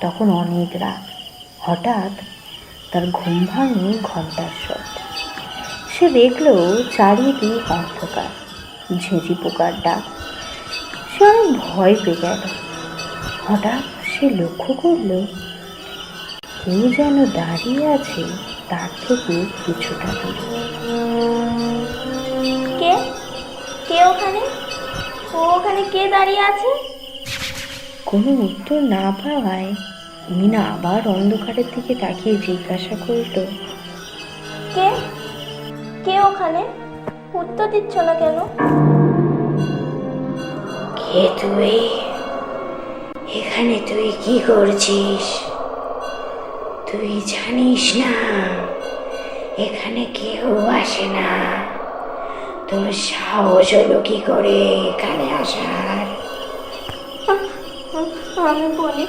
তখন অনেক রাত। হঠাৎ তার ঘুম ভাঙে ঘন্টার শব্দে। সে দেখল চারিদিক অন্ধকার, ঝিঁঝি পোকার ডাক। সে অনেক ভয় পেয়ে গেল। হঠাৎ সে লক্ষ্য করল কেউ যেন দাঁড়িয়ে আছে তার থেকে কিছুটা দূরে। কে কে ওখানে? ওখানে কে দাঁড়িয়ে আছে? কোনো উত্তর না পাওয়ায় মিনা আবার অন্ধকারের দিকে তাকিয়ে জিজ্ঞাসা করল, কে কে ওখানে? উত্তর দিচ্ছ না কেন? কে তুই? এখানে তুই কি করছিস? তুই জানিস না এখানে কেউ আসে না? তোর সাহস হলো কি করে এখানে আসার? আমি বলি,